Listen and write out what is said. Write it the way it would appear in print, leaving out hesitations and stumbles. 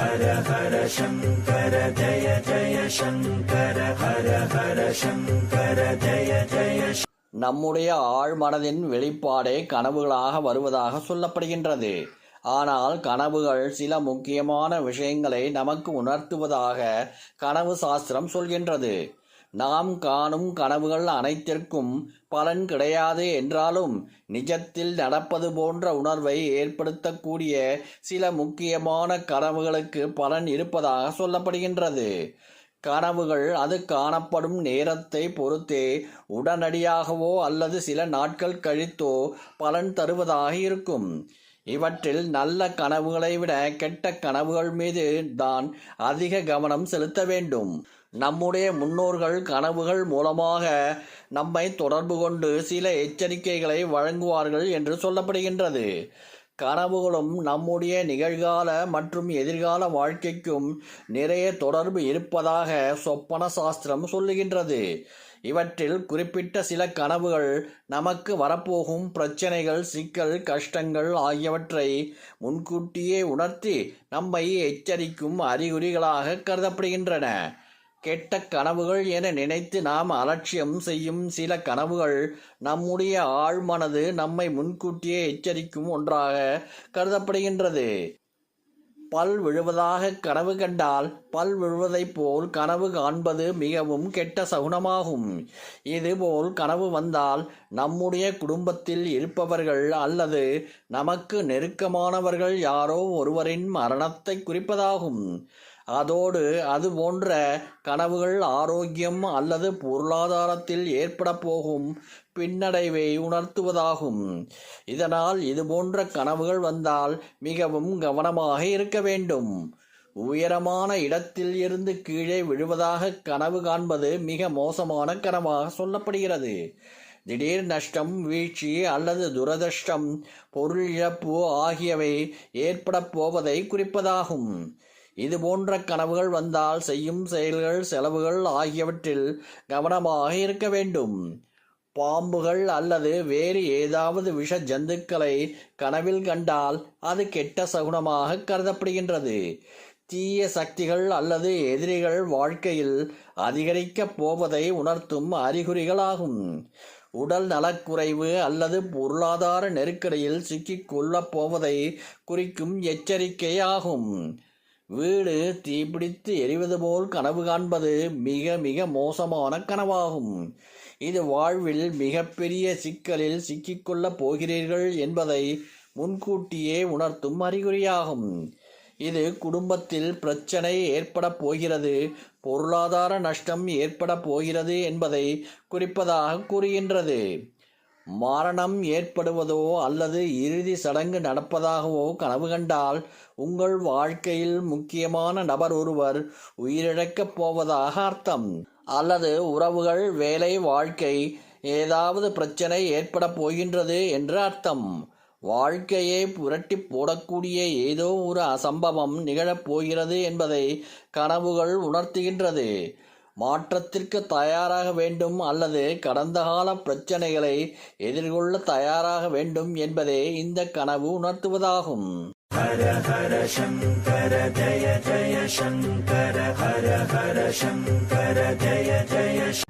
ஹர ஹர சங்கர ஜய ஜய சங்கர ஹர ஹர சங்கர ஜய ஜய. நம்முடைய ஆழ்மனதின் வெளிப்பாடே கனவுகளாக வருவதாக சொல்லப்படுகின்றது. ஆனால் கனவுகள் சில முக்கியமான விஷயங்களை நமக்கு உணர்த்துவதாக கனவு சாஸ்திரம் சொல்கின்றது. நாம் காணும் கனவுகள் அனைத்திற்கும் பலன் கிடையாது என்றாலும் நிஜத்தில் நடப்பது போன்ற உணர்வை ஏற்படுத்தக்கூடிய சில முக்கியமான கனவுகளுக்கு பலன் இருப்பதாக சொல்லப்படுகின்றது. கனவுகள் அது காணப்படும் நேரத்தை பொறுத்தே உடனடியாகவோ அல்லது சில நாட்கள் கழித்தோ பலன் தருவதாக இருக்கும். இவற்றில் நல்ல கனவுகளை விட கெட்ட கனவுகள் மீது தான் அதிக கவனம் செலுத்த வேண்டும். நம்முடைய முன்னோர்கள் கனவுகள் மூலமாக நம்மை தொடர்பு கொண்டு சில எச்சரிக்கைகளை வழங்குவார்கள் என்று சொல்லப்படுகின்றது. கனவுகளும் நம்முடைய நிகழ்கால மற்றும் எதிர்கால வாழ்க்கைக்கும் நிறைய தொடர்பு இருப்பதாக சொப்பன சாஸ்திரம் சொல்லுகின்றது. இவற்றில் குறிப்பிட்ட சில கனவுகள் நமக்கு வரப்போகும் பிரச்சனைகள், சிக்கல், கஷ்டங்கள் ஆகியவற்றை முன்கூட்டியே உணர்த்தி நம்மை எச்சரிக்கும் அறிகுறிகளாக கருதப்படுகின்றன. கெட்ட கனவுகள் என நினைத்து நாம் அலட்சியம் செய்யும் சில கனவுகள் நம்முடைய ஆழ்மனது நம்மை முன்கூட்டியே எச்சரிக்கும் ஒன்றாக கருதப்படுகின்றது. பல் விழுவதாக கனவு கண்டால் பல் விழுவதைப் போல் கனவு காண்பது மிகவும் கெட்ட சகுனமாகும். இதுபோல் கனவு வந்தால் நம்முடைய குடும்பத்தில் இருப்பவர்கள் அல்லது நமக்கு நெருக்கமானவர்கள் யாரோ ஒருவரின் மரணத்தை குறிப்பதாகும். அதோடு அது போன்ற கனவுகள் ஆரோக்கியம் அல்லது பொருளாதாரத்தில் ஏற்பட போகும் பின்னடைவை உணர்த்துவதாகும். இதனால் இதுபோன்ற கனவுகள் வந்தால் மிகவும் கவனமாக இருக்க வேண்டும். உயரமான இடத்தில் இருந்து கீழே விழுவதாக கனவு காண்பது மிக மோசமான கனவாக சொல்லப்படுகிறது. திடீர் நஷ்டம், வீழ்ச்சி அல்லது துரதிர்ஷ்டம், பொருள் இழப்பு ஆகியவை ஏற்பட போவதை குறிப்பதாகும். இது போன்ற கனவுகள் வந்தால் செய்யும் செயல்கள், செலவுகள் ஆகியவற்றில் கவனமாக இருக்க வேண்டும். பாம்புகள் அல்லது வேறு ஏதாவது விஷ ஜந்துக்களை கனவில் கண்டால் அது கெட்ட சகுனமாக கருதப்படுகின்றது. தீய சக்திகள் அல்லது எதிரிகள் வாழ்க்கையில் அதிகரிக்கப் போவதை உணர்த்தும் அறிகுறிகளாகும். உடல் நலக்குறைவு அல்லது பொருளாதார நெருக்கடியில் சிக்கிக் கொள்ளப் போவதை குறிக்கும் எச்சரிக்கையாகும். வீடு தீப்பிடித்து எரிவது போல் கனவு காண்பது மிக மிக மோசமான கனவாகும். இது வாழ்வில் மிகப்பெரிய சிக்கலில் சிக்கிக்கொள்ளப் போகிறீர்கள் என்பதை முன்கூட்டியே உணர்த்தும் அறிகுறியாகும். இது குடும்பத்தில் பிரச்சனை ஏற்பட போகிறது, பொருளாதார நஷ்டம் ஏற்பட போகிறது என்பதை குறிப்பதாக கூறுகின்றது. மரணம் ஏற்படுவதோ அல்லது இறுதி சடங்கு நடப்பதாகவோ கனவு கண்டால் உங்கள் வாழ்க்கையில் முக்கியமான நபர் ஒருவர் உயிரிழக்கப் போவதாக அர்த்தம். அல்லது உறவுகள், வேலை, வாழ்க்கை ஏதாவது பிரச்சனை ஏற்பட போகின்றது என்று அர்த்தம். வாழ்க்கையை புரட்டி போடக்கூடிய ஏதோ ஒரு அசம்பவம் நிகழப்போகிறது என்பதை கனவுகள் உணர்த்துகின்றது. மாற்றத்திற்கு தயாராக வேண்டும் அல்லது கடந்த கால பிரச்சனைகளை எதிர்கொள்ள தயாராக வேண்டும் என்பதே இந்த கனவு உணர்த்துவதாகும். ஹர ஹர சங்கர ஜய ஜய சங்கர ஹர ஹர சங்கர ஜய ஜய